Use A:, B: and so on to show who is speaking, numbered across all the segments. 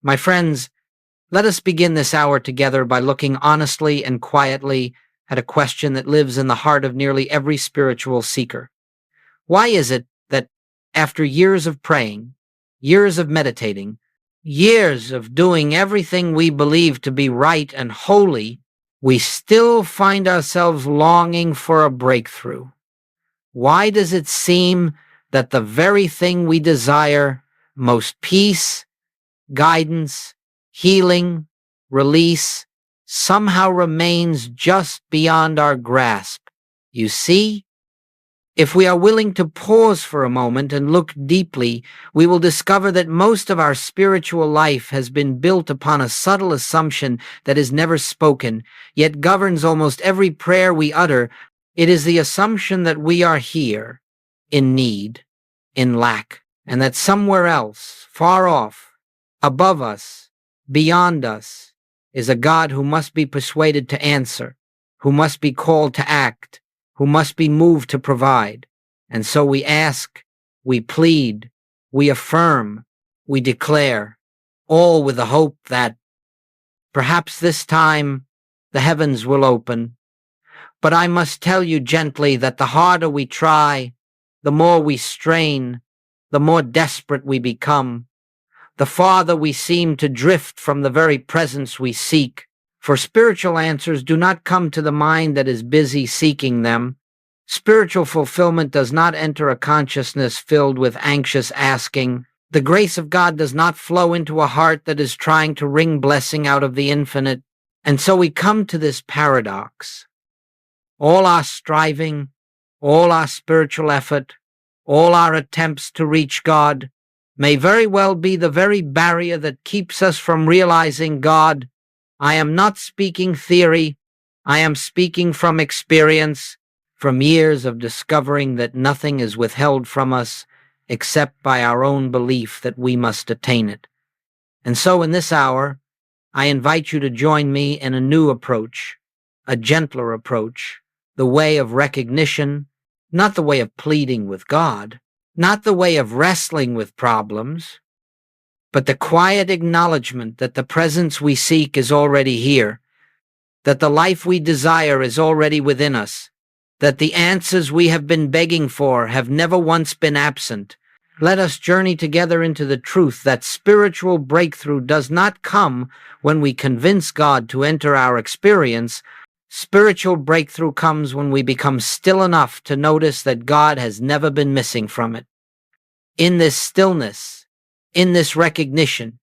A: My friends, let us begin this hour together by looking honestly and quietly at a question that lives in the heart of nearly every spiritual seeker. Why is it that after years of praying, years of meditating, years of doing everything we believe to be right and holy, we still find ourselves longing for a breakthrough? Why does it seem that the very thing we desire most, peace, guidance, healing, release, somehow remains just beyond our grasp? You see, if we are willing to pause for a moment and look deeply, we will discover that most of our spiritual life has been built upon a subtle assumption that is never spoken, yet governs almost every prayer we utter. It is the assumption that we are here, in need, in lack, and that somewhere else, far off, above us, beyond us, is a God who must be persuaded to answer, who must be called to act, who must be moved to provide. And so we ask, we plead, we affirm, we declare, all with the hope that perhaps this time the heavens will open. But I must tell you gently that the harder we try, the more we strain, the more desperate we become, the farther we seem to drift from the very presence we seek. For spiritual answers do not come to the mind that is busy seeking them. Spiritual fulfillment does not enter a consciousness filled with anxious asking. The grace of God does not flow into a heart that is trying to wring blessing out of the infinite. And so we come to this paradox. All our striving, all our spiritual effort, all our attempts to reach God may very well be the very barrier that keeps us from realizing God. I am not speaking theory. I am speaking from experience, from years of discovering that nothing is withheld from us except by our own belief that we must attain it. And so in this hour, I invite you to join me in a new approach, a gentler approach, the way of recognition, not the way of pleading with God, not the way of wrestling with problems, but the quiet acknowledgement that the presence we seek is already here, that the life we desire is already within us, that the answers we have been begging for have never once been absent. Let us journey together into the truth that spiritual breakthrough does not come when we convince God to enter our experience. Spiritual breakthrough comes when we become still enough to notice that God has never been missing from it. In this stillness, in this recognition,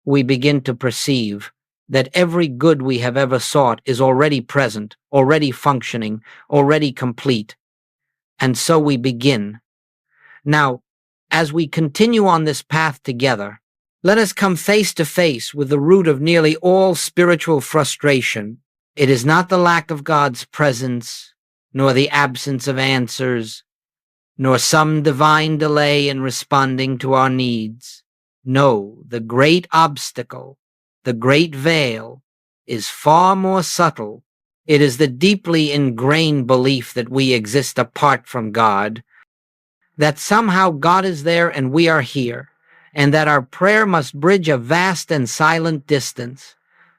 A: we begin to perceive that every good we have ever sought is already present, already functioning, already complete. And so we begin. Now, as we continue on this path together, let us come face to face with the root of nearly all spiritual frustration. It is not the lack of God's presence, nor the absence of answers, nor some divine delay in responding to our needs. No, the great obstacle, the great veil, is far more subtle. It is the deeply ingrained belief that we exist apart from God, that somehow God is there and we are here, and that our prayer must bridge a vast and silent distance.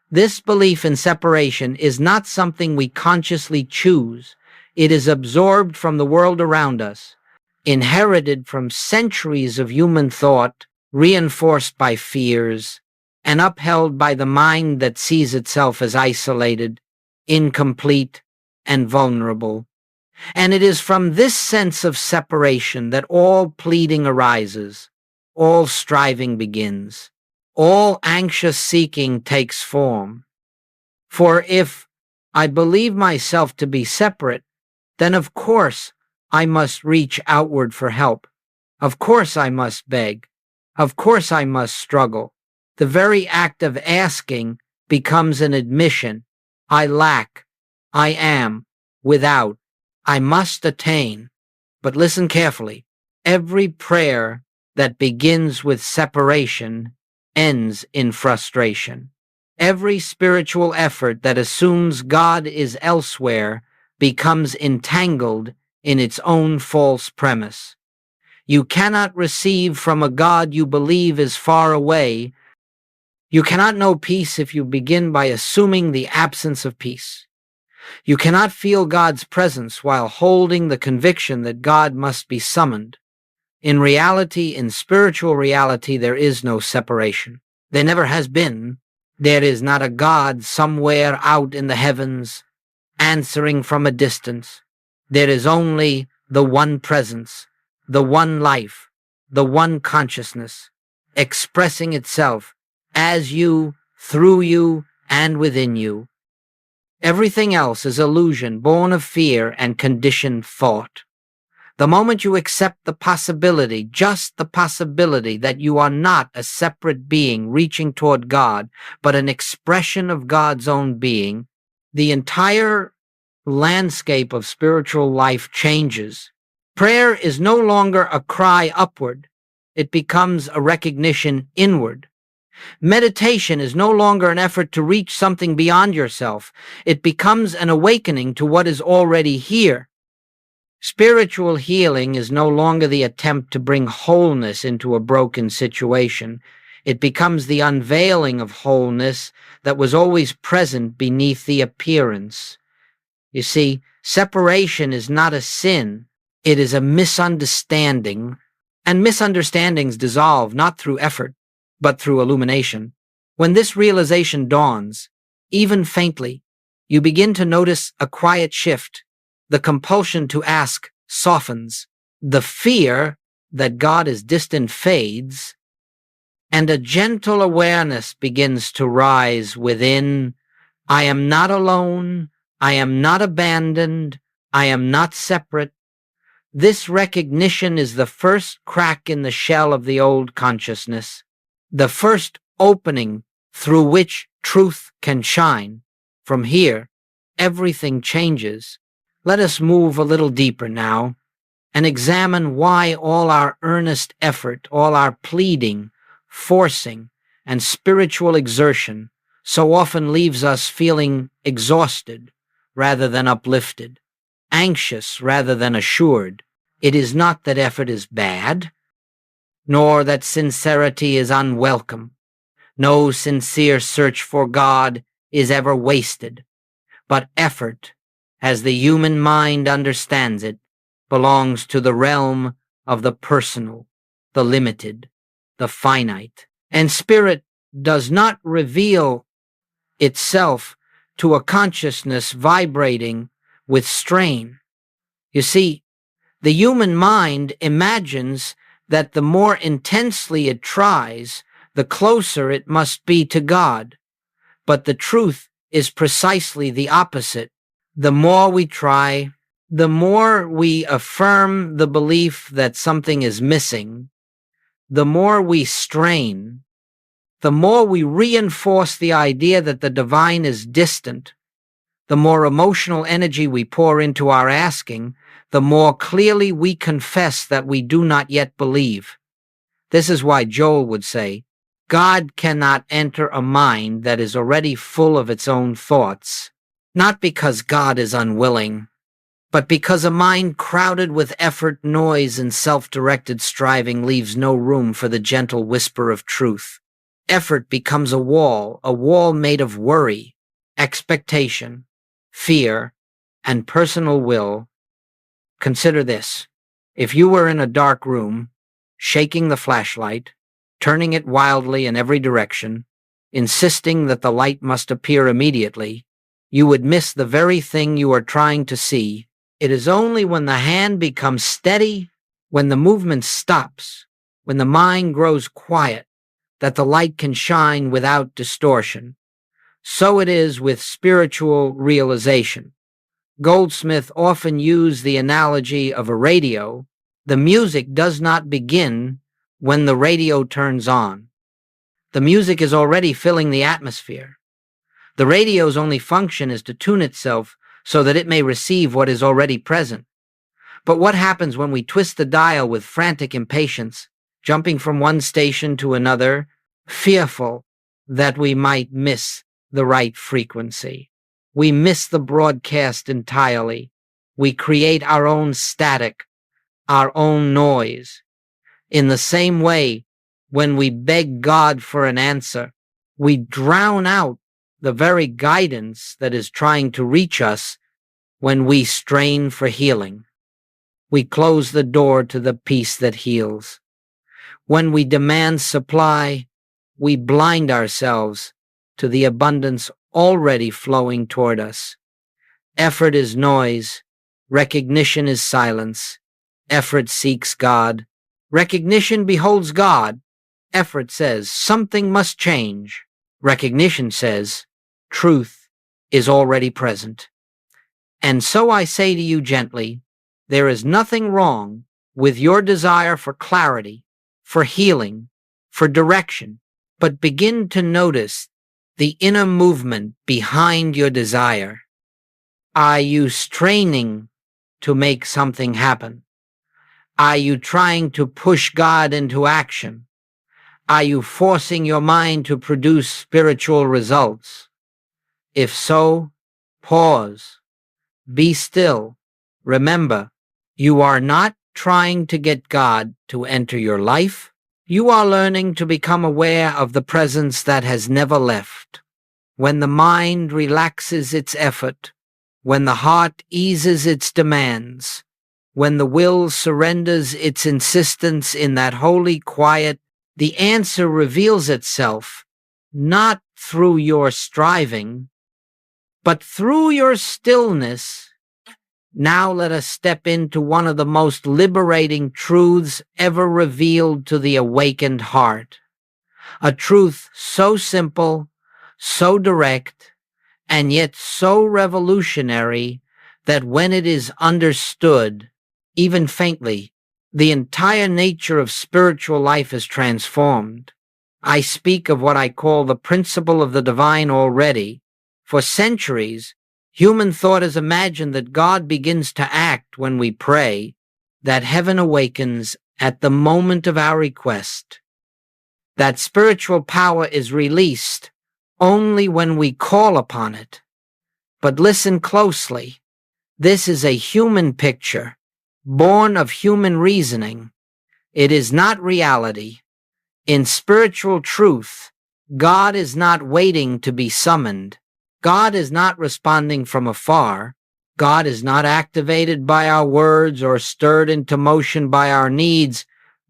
A: This belief in separation is not something we consciously choose. It is absorbed from the world around us, inherited from centuries of human thought, reinforced by fears, and upheld by the mind that sees itself as isolated, incomplete, and vulnerable. And it is from this sense of separation that all pleading arises, all striving begins, all anxious seeking takes form. For if I believe myself to be separate, then of course I must reach outward for help. Of course I must beg. Of course I must struggle. The very act of asking becomes an admission. I lack. I am without. I must attain. But listen carefully. Every prayer that begins with separation ends in frustration. Every spiritual effort that assumes God is elsewhere becomes entangled in its own false premise. You cannot receive from a God you believe is far away You cannot know peace if you begin by assuming the absence of peace. You cannot feel God's presence while holding the conviction that God must be summoned. In reality, in spiritual reality, there is no separation. There never has been. There is not a God somewhere out in the heavens answering from a distance. There is only the one presence, the one life, the one consciousness, expressing itself as you, through you, and within you. Everything else is illusion, born of fear and conditioned thought. The moment you accept the possibility, just the possibility, that you are not a separate being reaching toward God, but an expression of God's own being, the entire landscape of spiritual life changes. Prayer is no longer a cry upward. It becomes a recognition inward. Meditation is no longer an effort to reach something beyond yourself. It becomes an awakening to what is already here. Spiritual healing is no longer the attempt to bring wholeness into a broken situation. It becomes the unveiling of wholeness that was always present beneath the appearance. You see, separation is not a sin. It is a misunderstanding, and misunderstandings dissolve not through effort, but through illumination. When this realization dawns, even faintly, you begin to notice a quiet shift. The compulsion to ask softens. The fear that God is distant fades, and a gentle awareness begins to rise within. I am not alone. I am not abandoned. I am not separate. This recognition is the first crack in the shell of the old consciousness, the first opening through which truth can shine. From here, everything changes. Let us move a little deeper now and examine why all our earnest effort, all our pleading, forcing, and spiritual exertion so often leaves us feeling exhausted rather than uplifted, anxious rather than assured. It is not that effort is bad, nor that sincerity is unwelcome. No sincere search for God is ever wasted, but effort, as the human mind understands it, belongs to the realm of the personal, the limited, the finite. And spirit does not reveal itself to a consciousness vibrating with strain. You see, the human mind imagines that the more intensely it tries, the closer it must be to God. But the truth is precisely the opposite. The more we try, the more we affirm the belief that something is missing, the more we strain, the more we reinforce the idea that the divine is distant, the more emotional energy we pour into our asking, the more clearly we confess that we do not yet believe. This is why Joel would say, God cannot enter a mind that is already full of its own thoughts, not because God is unwilling, but because a mind crowded with effort, noise, and self-directed striving leaves no room for the gentle whisper of truth. Effort becomes a wall made of worry, expectation, fear, and personal will. Consider this. If you were in a dark room, shaking the flashlight, turning it wildly in every direction, insisting that the light must appear immediately, you would miss the very thing you are trying to see. It is only when the hand becomes steady, when the movement stops, when the mind grows quiet, that the light can shine without distortion. So it is with spiritual realization. Goldsmith often used the analogy of a radio. The music does not begin when the radio turns on. The music is already filling the atmosphere. The radio's only function is to tune itself so that it may receive what is already present. But what happens when we twist the dial with frantic impatience, jumping from one station to another, fearful that we might miss the right frequency? We miss the broadcast entirely. We create our own static, our own noise. In the same way, when we beg God for an answer, We drown out the very guidance that is trying to reach us when we strain for healing. We close the door to the peace that heals. When we demand supply, we blind ourselves to the abundance already flowing toward us. Effort is noise. Recognition is silence. Effort seeks God. Recognition beholds God. Effort says something must change. Recognition says truth is already present. And so I say to you gently, there is nothing wrong with your desire for clarity, for healing, for direction, but begin to notice the inner movement behind your desire. Are you straining to make something happen? Are you trying to push God into action? Are you forcing your mind to produce spiritual results? If so, pause. Be still. Remember, you are not trying to get God to enter your life. You are learning to become aware of the presence that has never left. When the mind relaxes its effort, when the heart eases its demands, when the will surrenders its insistence in that holy quiet, the answer reveals itself, not through your striving, but through your stillness. Now let us step into one of the most liberating truths ever revealed to the awakened heart. A truth so simple, so direct, and yet so revolutionary that when it is understood, even faintly, the entire nature of spiritual life is transformed. I speak of what I call the principle of the divine already. For centuries, human thought has imagined that God begins to act when we pray, that heaven awakens at the moment of our request, that spiritual power is released only when we call upon it. But listen closely. This is a human picture, born of human reasoning. It is not reality. In spiritual truth, God is not waiting to be summoned. God is not responding from afar. God is not activated by our words or stirred into motion by our needs.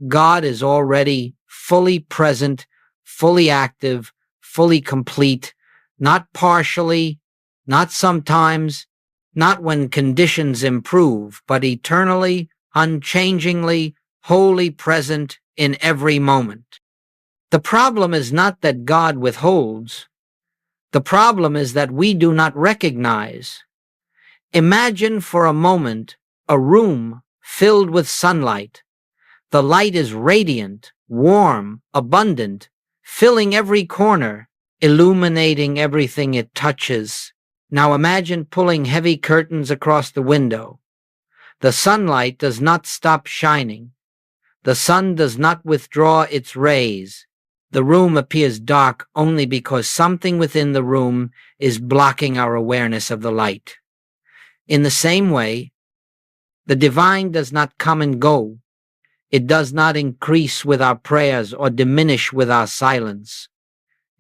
A: God is already fully present, fully active, fully complete, not partially, not sometimes, not when conditions improve, but eternally, unchangingly, wholly present in every moment. The problem is not that God withholds. The problem is that we do not recognize. Imagine for a moment a room filled with sunlight. The light is radiant, warm, abundant, filling every corner, illuminating everything it touches. Now imagine pulling heavy curtains across the window. The sunlight does not stop shining. The sun does not withdraw its rays. The room appears dark only because something within the room is blocking our awareness of the light. In the same way, the divine does not come and go. It does not increase with our prayers or diminish with our silence.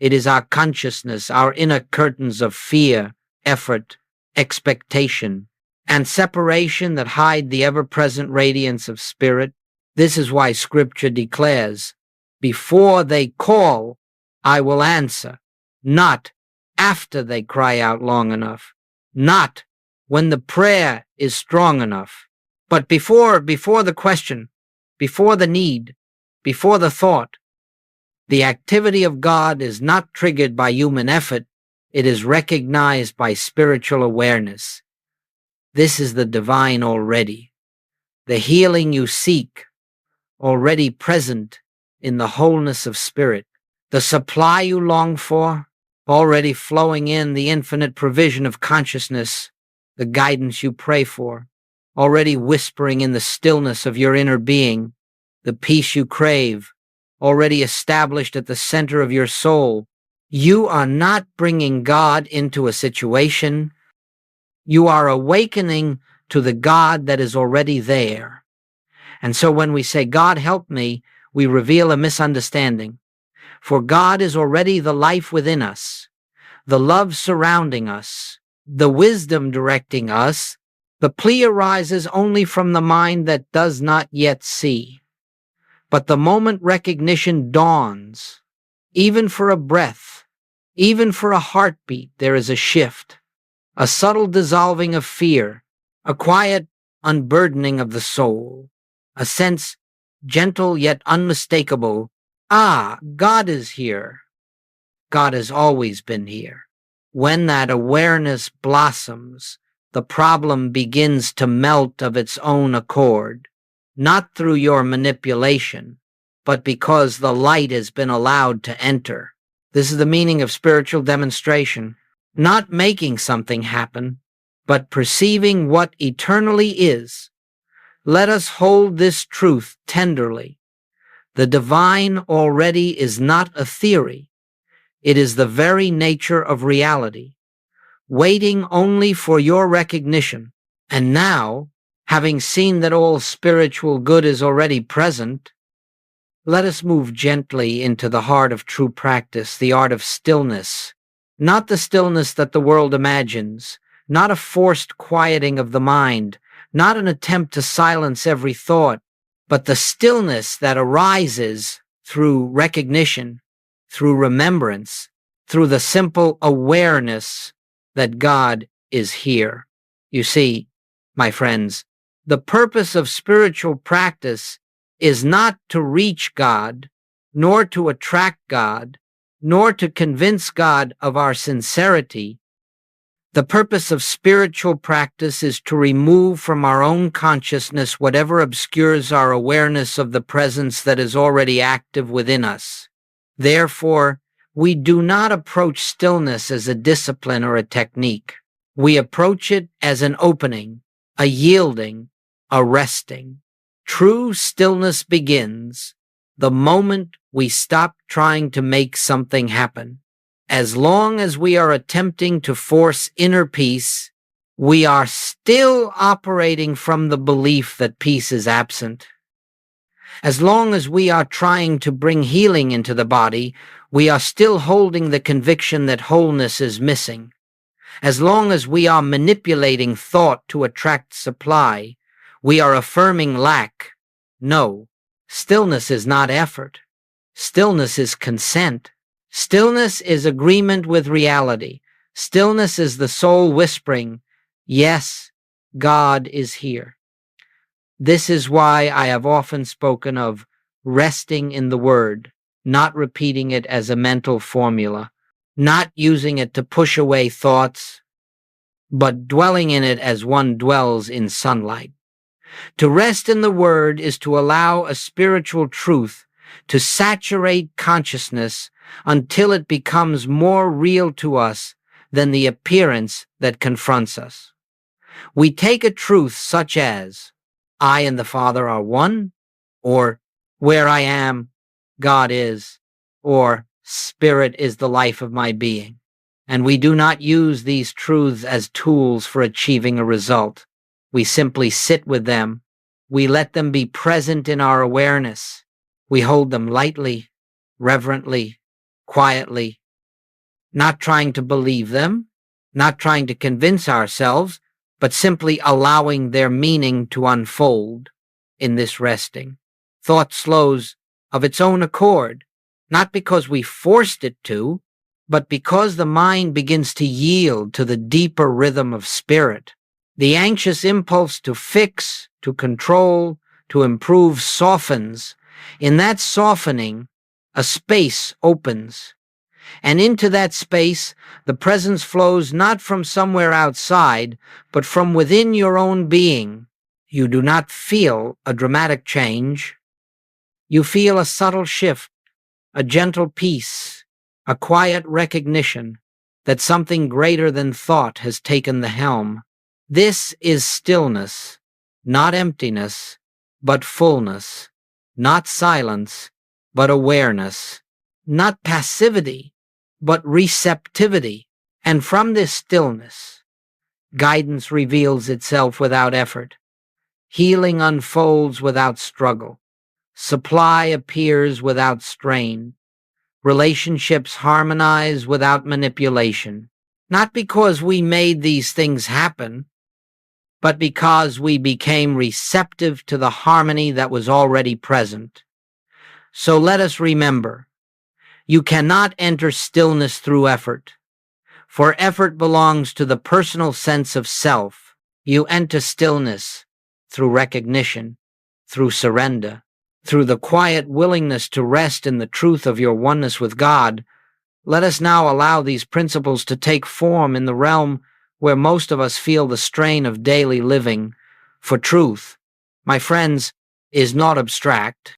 A: It is our consciousness, our inner curtains of fear, effort, expectation, and separation that hide the ever-present radiance of spirit. This is why Scripture declares, before they call, I will answer, not after they cry out long enough, not when the prayer is strong enough, but before the question, before the need, before the thought. The activity of God is not triggered by human effort. It is recognized by spiritual awareness. This is the divine already, the healing you seek, already present in the wholeness of spirit, the supply you long for, already flowing in the infinite provision of consciousness, the guidance you pray for, already whispering in the stillness of your inner being, the peace you crave, already established at the center of your soul. You are not bringing God into a situation. You are awakening to the God that is already there. And so when we say, God help me, we reveal a misunderstanding. For God is already the life within us, the love surrounding us, the wisdom directing us. The plea arises only from the mind that does not yet see. But the moment recognition dawns, even for a breath, even for a heartbeat, there is a shift, a subtle dissolving of fear, a quiet unburdening of the soul, a sense, gentle yet unmistakable, ah, God is here. God has always been here. When that awareness blossoms, the problem begins to melt of its own accord, not through your manipulation, but because the light has been allowed to enter. This is the meaning of spiritual demonstration. Not making something happen, but perceiving what eternally is. Let us hold this truth tenderly. The divine already is not a theory. It is the very nature of reality, waiting only for your recognition. And now, having seen that all spiritual good is already present, let us move gently into the heart of true practice, the art of stillness. Not the stillness that the world imagines, not a forced quieting of the mind, not an attempt to silence every thought, but the stillness that arises through recognition, through remembrance, through the simple awareness that God is here. You see, my friends, the purpose of spiritual practice is not to reach God, nor to attract God, nor to convince God of our sincerity. The purpose of spiritual practice is to remove from our own consciousness whatever obscures our awareness of the presence that is already active within us. Therefore, we do not approach stillness as a discipline or a technique. We approach it as an opening, a yielding, a resting. True stillness begins the moment we stop trying to make something happen. As long as we are attempting to force inner peace, we are still operating from the belief that peace is absent. As long as we are trying to bring healing into the body, we are still holding the conviction that wholeness is missing. As long as we are manipulating thought to attract supply, we are affirming lack. No, stillness is not effort. Stillness is consent. Stillness is agreement with reality. Stillness is the soul whispering, yes, God is here. This is why I have often spoken of resting in the word, not repeating it as a mental formula, not using it to push away thoughts, but dwelling in it as one dwells in sunlight. To rest in the word is to allow a spiritual truth to saturate consciousness until it becomes more real to us than the appearance that confronts us. We take a truth such as, I and the Father are one, or where I am, God is, or Spirit is the life of my being. And we do not use these truths as tools for achieving a result. We simply sit with them. We let them be present in our awareness. We hold them lightly, reverently, quietly, not trying to believe them, not trying to convince ourselves, but simply allowing their meaning to unfold in this resting. Thought slows of its own accord, not because we forced it to, but because the mind begins to yield to the deeper rhythm of spirit. The anxious impulse to fix, to control, to improve softens. In that softening, a space opens. And into that space, the presence flows not from somewhere outside, but from within your own being. You do not feel a dramatic change. You feel a subtle shift, a gentle peace, a quiet recognition that something greater than thought has taken the helm. This is stillness, not emptiness, but fullness, not silence, but awareness, not passivity, but receptivity. And from this stillness, guidance reveals itself without effort. Healing unfolds without struggle. Supply appears without strain. Relationships harmonize without manipulation, not because we made these things happen, but because we became receptive to the harmony that was already present. So let us remember, you cannot enter stillness through effort, for effort belongs to the personal sense of self. You enter stillness through recognition, through surrender, through the quiet willingness to rest in the truth of your oneness with God. Let us now allow these principles to take form in the realm where most of us feel the strain of daily living. For truth, my friends, is not abstract.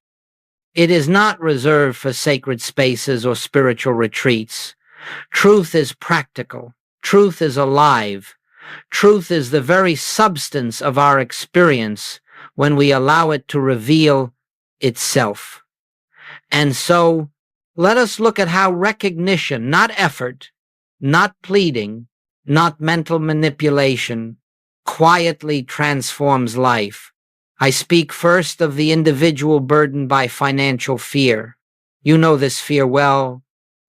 A: It is not reserved for sacred spaces or spiritual retreats. Truth is practical. Truth is alive. Truth is the very substance of our experience when we allow it to reveal itself. And so, let us look at how recognition, not effort, not pleading, not mental manipulation, quietly transforms life. I speak first of the individual burdened by financial fear. You know this fear well,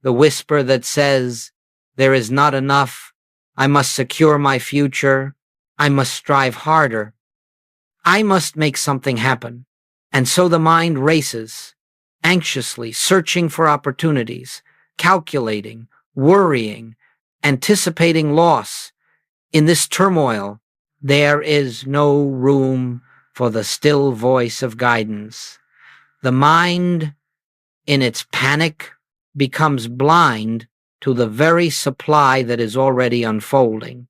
A: the whisper that says, "There is not enough, I must secure my future, I must strive harder, I must make something happen." And so the mind races, anxiously searching for opportunities, calculating, worrying, anticipating loss. In this turmoil, there is no room for the still voice of guidance. The mind, in its panic, becomes blind to the very supply that is already unfolding.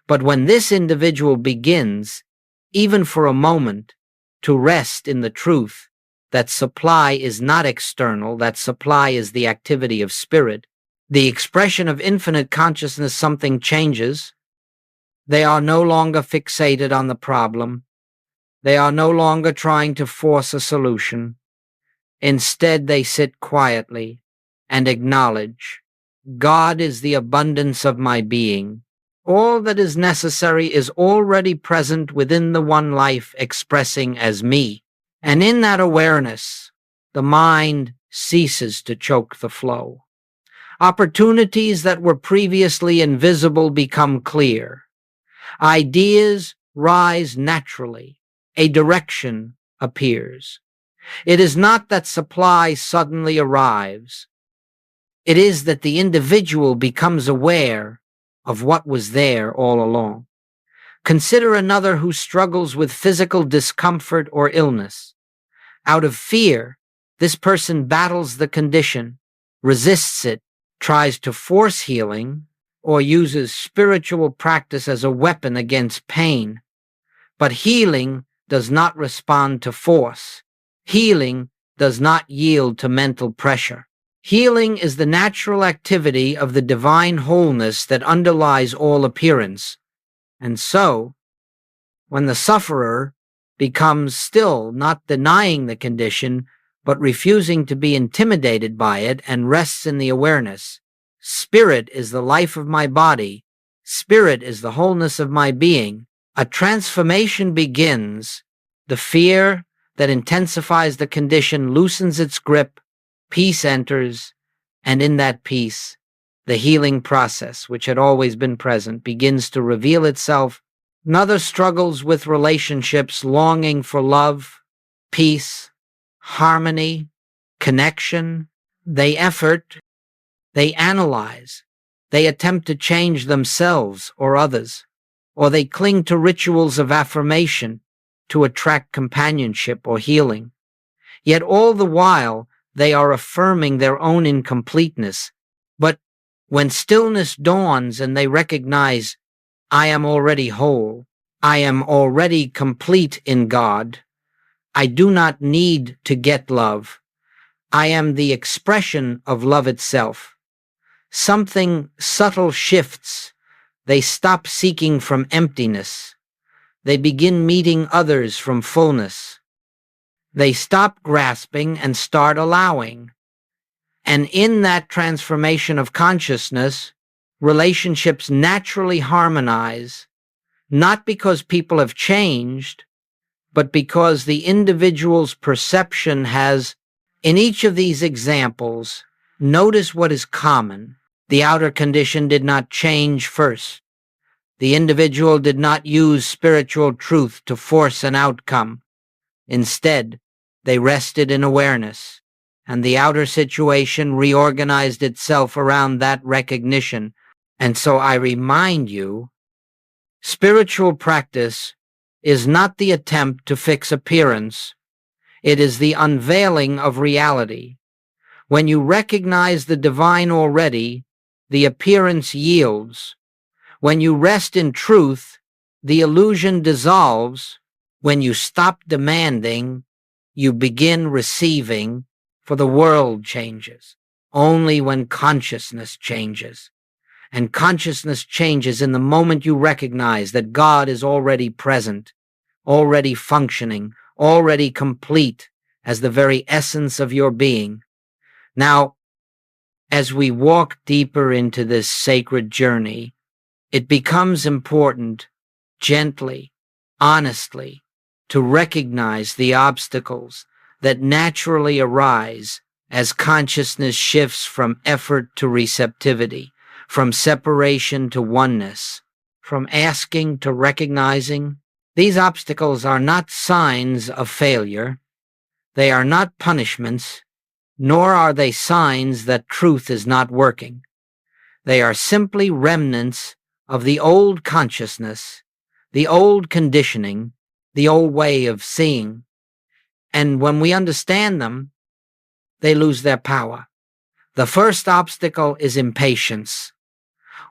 A: But when this individual begins, even for a moment, to rest in the truth that supply is not external, that supply is the activity of spirit, the expression of infinite consciousness, something changes. They are no longer fixated on the problem. They are no longer trying to force a solution. Instead, they sit quietly and acknowledge, God is the abundance of my being. All that is necessary is already present within the one life expressing as me. And in that awareness, the mind ceases to choke the flow. Opportunities that were previously invisible become clear. Ideas rise naturally. A direction appears. It is not that supply suddenly arrives. It is that the individual becomes aware of what was there all along. Consider another who struggles with physical discomfort or illness. Out of fear, this person battles the condition, resists it, tries to force healing, or uses spiritual practice as a weapon against pain. But healing does not respond to force. Healing does not yield to mental pressure. Healing is the natural activity of the divine wholeness that underlies all appearance. And so, when the sufferer becomes still, not denying the condition, but refusing to be intimidated by it and rests in the awareness, Spirit is the life of my body, Spirit is the wholeness of my being, a transformation begins. The fear that intensifies the condition loosens its grip, peace enters, and in that peace, the healing process, which had always been present, begins to reveal itself. Another struggles with relationships, longing for love, peace, harmony, connection. They effort, they analyze, they attempt to change themselves or others, or they cling to rituals of affirmation to attract companionship or healing. Yet all the while, they are affirming their own incompleteness. But when stillness dawns and they recognize, I am already whole, I am already complete in God, I do not need to get love, I am the expression of love itself. Something subtle shifts. They stop seeking from emptiness. They begin meeting others from fullness. They stop grasping and start allowing. And in that transformation of consciousness, relationships naturally harmonize, not because people have changed, but because the individual's perception has, in each of these examples, Notice what is common. The outer condition did not change first. The individual did not use spiritual truth to force an outcome. Instead, they rested in awareness, and the outer situation reorganized itself around that recognition. And so I remind you, spiritual practice is not the attempt to fix appearance. It is the unveiling of reality. When you recognize the divine already, the appearance yields. When you rest in truth, the illusion dissolves. When you stop demanding, you begin receiving, for the world changes only when consciousness changes. And consciousness changes in the moment you recognize that God is already present, already functioning, already complete as the very essence of your being. Now, as we walk deeper into this sacred journey, it becomes important, gently, honestly, to recognize the obstacles that naturally arise as consciousness shifts from effort to receptivity, from separation to oneness, from asking to recognizing. These obstacles are not signs of failure. They are not punishments, nor are they signs that truth is not working. They are simply remnants of the old consciousness, the old conditioning, the old way of seeing. And when we understand them, they lose their power. The first obstacle is impatience.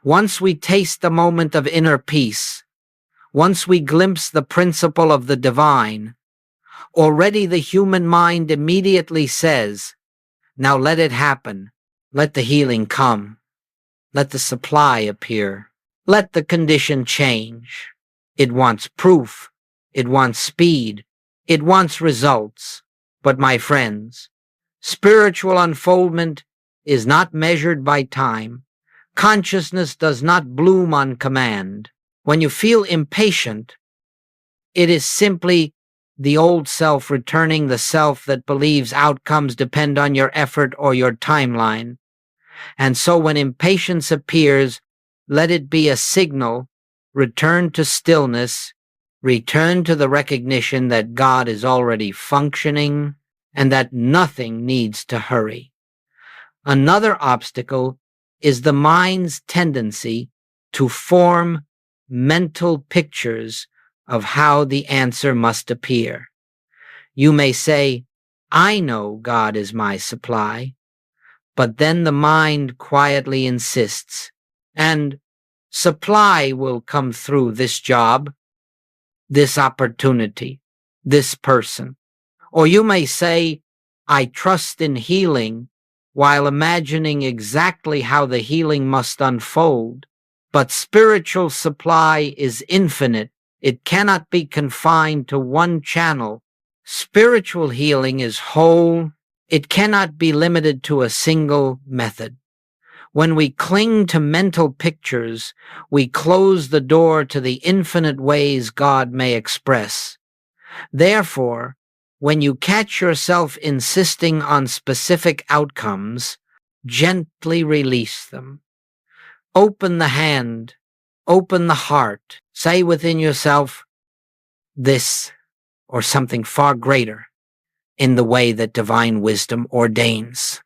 A: Once we taste the moment of inner peace, once we glimpse the principle of the divine, already the human mind immediately says, "Now let it happen. Let the healing come. Let the supply appear. Let the condition change." It wants proof. It wants speed. It wants results. But my friends, spiritual unfoldment is not measured by time. Consciousness does not bloom on command. When you feel impatient, it is simply the old self returning, the self that believes outcomes depend on your effort or your timeline. And so when impatience appears, let it be a signal. Return to stillness. Return to the recognition that God is already functioning and that nothing needs to hurry. Another obstacle is the mind's tendency to form mental pictures of how the answer must appear. You may say, "I know God is my supply," but then the mind quietly insists, "And supply will come through this job, this opportunity, this person." Or you may say, "I trust in healing," while imagining exactly how the healing must unfold. But spiritual supply is infinite. It cannot be confined to one channel. Spiritual healing is whole. It cannot be limited to a single method. When we cling to mental pictures, we close the door to the infinite ways God may express. Therefore, when you catch yourself insisting on specific outcomes, gently release them. Open the hand, open the heart. Say within yourself, "This or something far greater," in the way that divine wisdom ordains.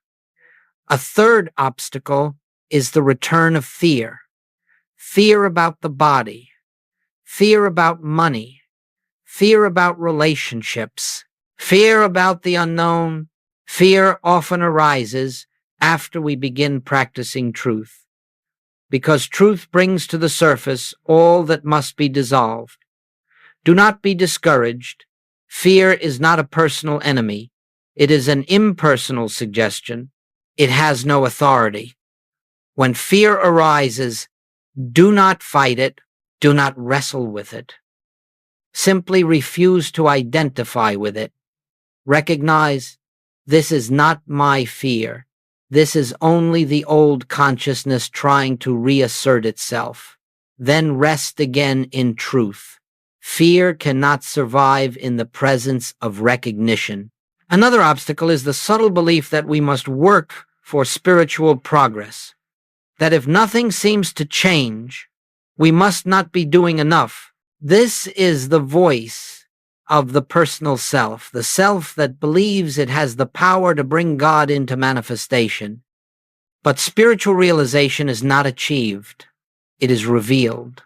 A: A third obstacle is the return of fear. Fear about the body, fear about money, fear about relationships, fear about the unknown. Fear often arises after we begin practicing truth, because truth brings to the surface all that must be dissolved. Do not be discouraged. Fear is not a personal enemy. It is an impersonal suggestion. It has no authority. When fear arises, do not fight it. Do not wrestle with it. Simply refuse to identify with it. Recognize, this is not my fear. This is only the old consciousness trying to reassert itself. Then rest again in truth. Fear cannot survive in the presence of recognition. Another obstacle is the subtle belief that we must work for spiritual progress. That if nothing seems to change, we must not be doing enough. This is the voice of the personal self, the self that believes it has the power to bring God into manifestation. But spiritual realization is not achieved, it is revealed.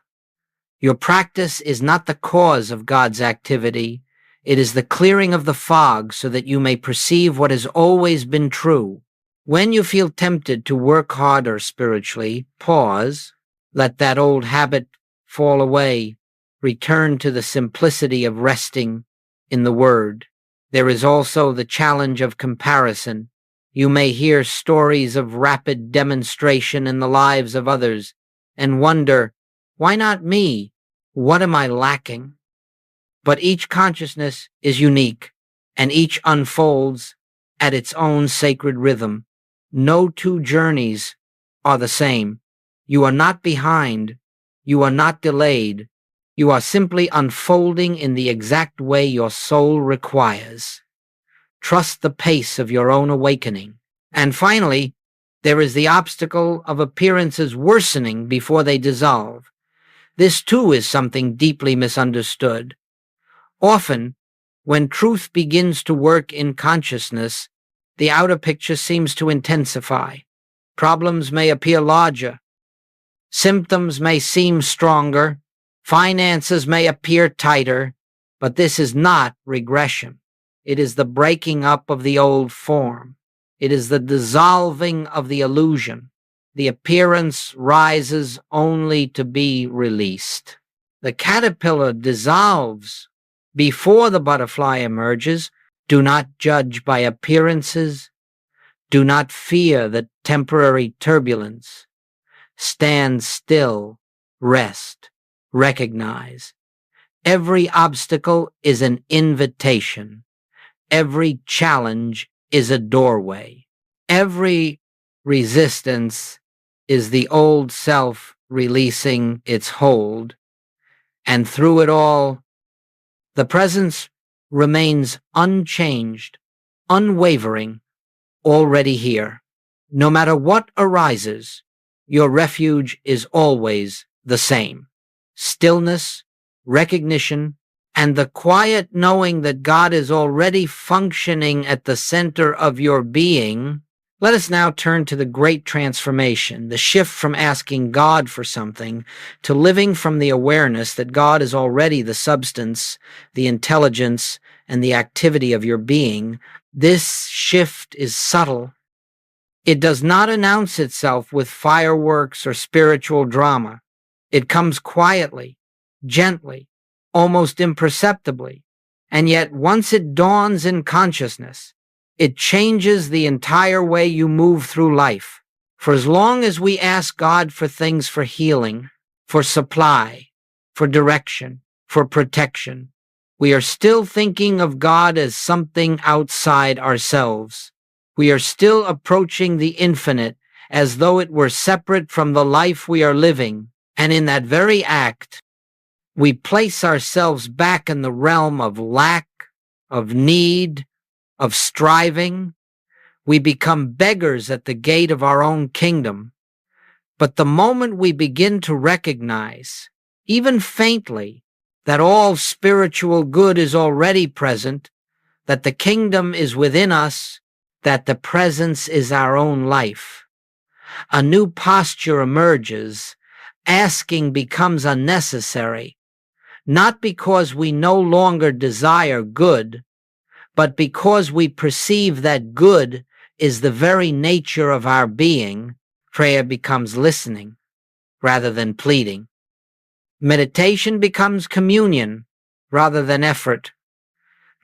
A: Your practice is not the cause of God's activity, it is the clearing of the fog so that you may perceive what has always been true. When you feel tempted to work harder spiritually, pause, let that old habit fall away, return to the simplicity of resting in the Word. There is also the challenge of comparison. You may hear stories of rapid demonstration in the lives of others and wonder, why not me? What am I lacking? But each consciousness is unique, and each unfolds at its own sacred rhythm. No two journeys are the same. You are not behind. You are not delayed. You are simply unfolding in the exact way your soul requires. Trust the pace of your own awakening. And finally, there is the obstacle of appearances worsening before they dissolve. This too is something deeply misunderstood. Often, when truth begins to work in consciousness, the outer picture seems to intensify. Problems may appear larger. Symptoms may seem stronger. Finances may appear tighter. But this is not regression. It is the breaking up of the old form. It is the dissolving of the illusion. The appearance rises only to be released. The caterpillar dissolves before the butterfly emerges. Do not judge by appearances. Do not fear the temporary turbulence. Stand still, rest, recognize. Every obstacle is an invitation. Every challenge is a doorway. Every resistance is the old self releasing its hold. And through it all, the presence remains unchanged, unwavering, already here. No matter what arises, your refuge is always the same. Stillness, recognition, and the quiet knowing that God is already functioning at the center of your being. Let us now turn to the great transformation, the shift from asking God for something to living from the awareness that God is already the substance, the intelligence, and the activity of your being. This shift is subtle. It does not announce itself with fireworks or spiritual drama. It comes quietly, gently, almost imperceptibly, and yet once it dawns in consciousness, it changes the entire way you move through life. For as long as we ask God for things for healing, for supply, for direction, for protection, we are still thinking of God as something outside ourselves. We are still approaching the infinite as though it were separate from the life we are living, and in that very act, we place ourselves back in the realm of lack, of need, of striving. We become beggars at the gate of our own kingdom. But the moment we begin to recognize, even faintly, that all spiritual good is already present, that the kingdom is within us, that the presence is our own life, a new posture emerges. Asking becomes unnecessary, not because we no longer desire good, but because we perceive that good is the very nature of our being. Prayer becomes listening rather than pleading. Meditation becomes communion rather than effort.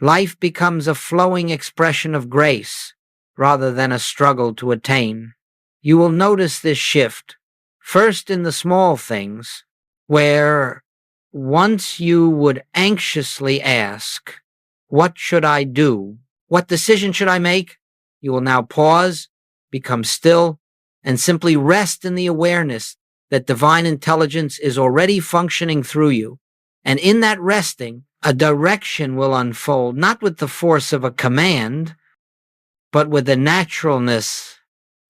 A: Life becomes a flowing expression of grace rather than a struggle to attain. You will notice this shift, first in the small things, where once you would anxiously ask, what should I do? What decision should I make? You will now pause, become still, and simply rest in the awareness that divine intelligence is already functioning through you. And in that resting, a direction will unfold, not with the force of a command, but with the naturalness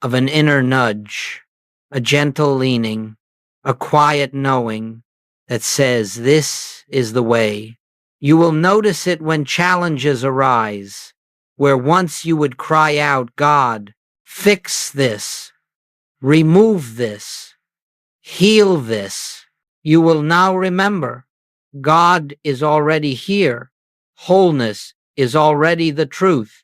A: of an inner nudge, a gentle leaning, a quiet knowing that says, "This is the way." You will notice it when challenges arise, where once you would cry out, "God, fix this, remove this, heal this." You will now remember, God is already here. Wholeness is already the truth.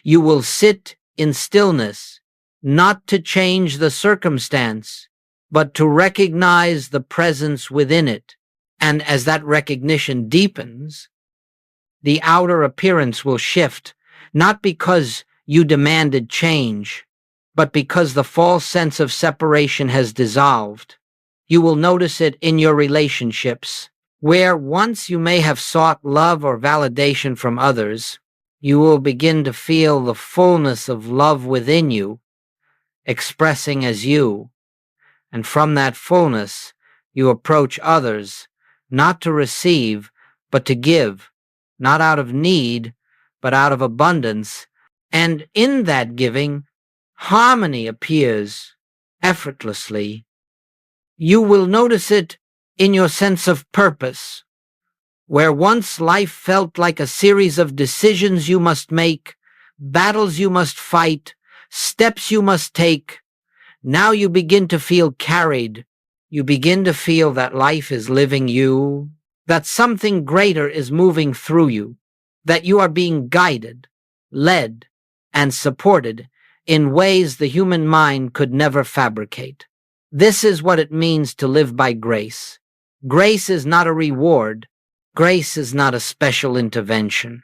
A: You will sit in stillness, not to change the circumstance, but to recognize the presence within it. And as that recognition deepens, the outer appearance will shift, not because you demanded change, but because the false sense of separation has dissolved. You will notice it in your relationships, where once you may have sought love or validation from others, you will begin to feel the fullness of love within you, expressing as you. And from that fullness, you approach others, not to receive, but to give, not out of need, but out of abundance. And in that giving, harmony appears effortlessly. You will notice it in your sense of purpose, where once life felt like a series of decisions you must make, battles you must fight, steps you must take. Now you begin to feel carried. You begin to feel that life is living you, that something greater is moving through you, that you are being guided, led, and supported in ways the human mind could never fabricate. This is what it means to live by grace. Grace is not a reward. Grace is not a special intervention.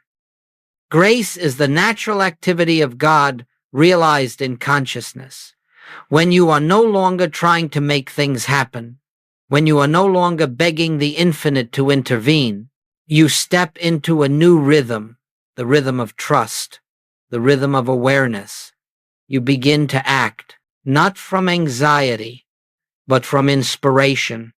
A: Grace is the natural activity of God realized in consciousness. When you are no longer trying to make things happen, when you are no longer begging the infinite to intervene, you step into a new rhythm, the rhythm of trust, the rhythm of awareness. You begin to act, not from anxiety, but from inspiration.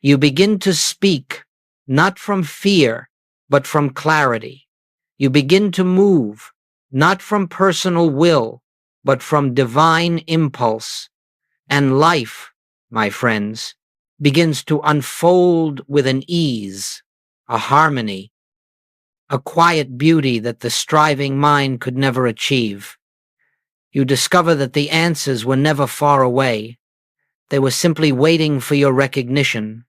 A: You begin to speak, not from fear, but from clarity. You begin to move, not from personal will, but from divine impulse. And life, my friends, begins to unfold with an ease, a harmony, a quiet beauty that the striving mind could never achieve. You discover that the answers were never far away. They were simply waiting for your recognition.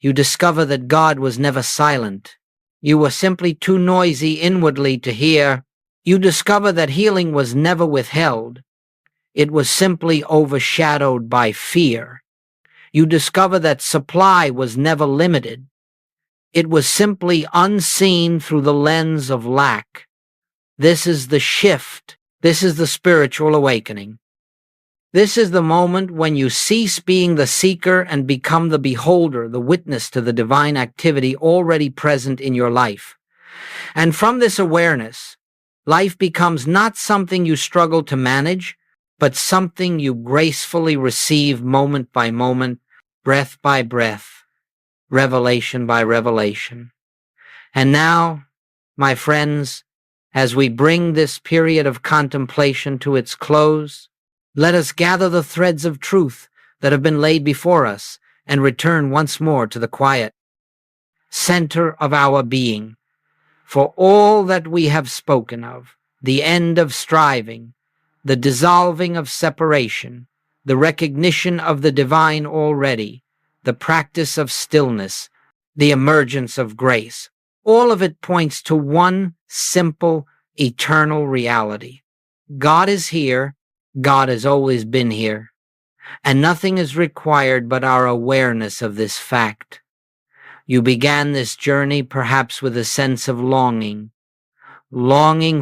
A: You discover that God was never silent. You were simply too noisy inwardly to hear. You discover that healing was never withheld. It was simply overshadowed by fear. You discover that supply was never limited. It was simply unseen through the lens of lack. This is the shift. This is the spiritual awakening. This is the moment when you cease being the seeker and become the beholder, the witness to the divine activity already present in your life. And from this awareness, life becomes not something you struggle to manage, but something you gracefully receive moment by moment, breath by breath, revelation by revelation. And now, my friends, as we bring this period of contemplation to its close, let us gather the threads of truth that have been laid before us and return once more to the quiet center of our being. For all that we have spoken of, the end of striving, the dissolving of separation, the recognition of the divine already, the practice of stillness, the emergence of grace, all of it points to one simple, eternal reality. God is here. God has always been here, and nothing is required but our awareness of this fact. You began this journey perhaps with a sense of longing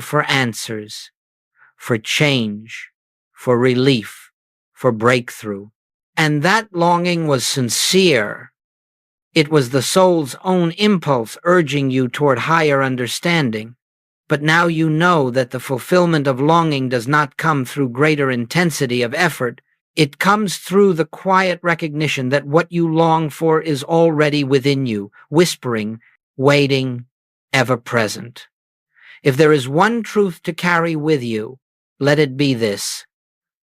A: for answers, for change, for relief, for breakthrough. And that longing was sincere. It was the soul's own impulse urging you toward higher understanding. But now you know that the fulfillment of longing does not come through greater intensity of effort. It comes through the quiet recognition that what you long for is already within you, whispering, waiting, ever present. If there is one truth to carry with you, let it be this: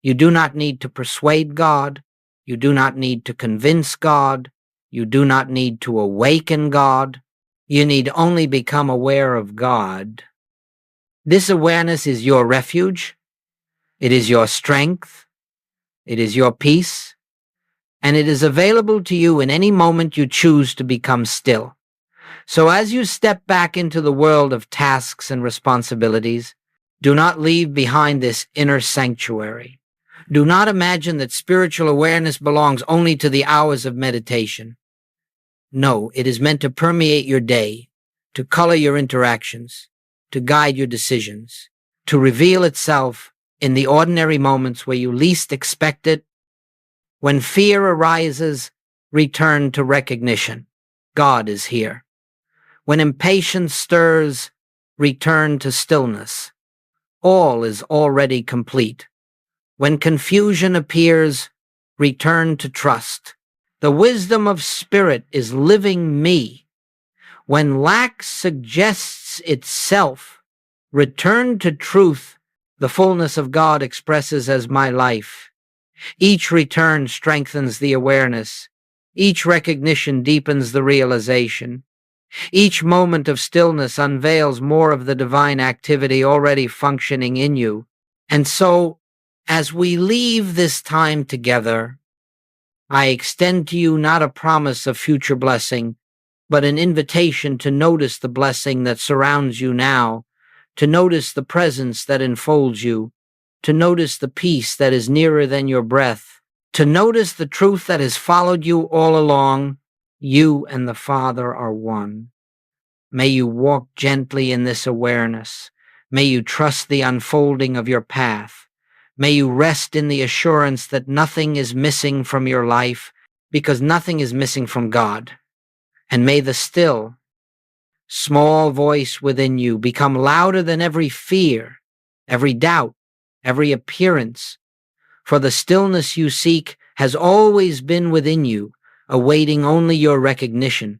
A: You do not need to persuade God. You do not need to convince God. You do not need to awaken God. You need only become aware of God. This awareness is your refuge. It is your strength. It is your peace. And it is available to you in any moment you choose to become still. So as you step back into the world of tasks and responsibilities, do not leave behind this inner sanctuary. Do not imagine that spiritual awareness belongs only to the hours of meditation. No, it is meant to permeate your day, to color your interactions, to guide your decisions, to reveal itself in the ordinary moments where you least expect it. When fear arises, return to recognition. God is here. When impatience stirs, return to stillness. All is already complete. When confusion appears, return to trust. The wisdom of spirit is living me. When lack suggests itself, return to truth. The fullness of God expresses as my life. Each return strengthens the awareness. Each recognition deepens the realization. Each moment of stillness unveils more of the divine activity already functioning in you. And so, as we leave this time together, I extend to you not a promise of future blessing, but an invitation to notice the blessing that surrounds you now, to notice the presence that enfolds you, to notice the peace that is nearer than your breath, to notice the truth that has followed you all along. You and the Father are one. May you walk gently in this awareness. May you trust the unfolding of your path. May you rest in the assurance that nothing is missing from your life, because nothing is missing from God. And may the still, small voice within you become louder than every fear, every doubt, every appearance. For the stillness you seek has always been within you, awaiting only your recognition.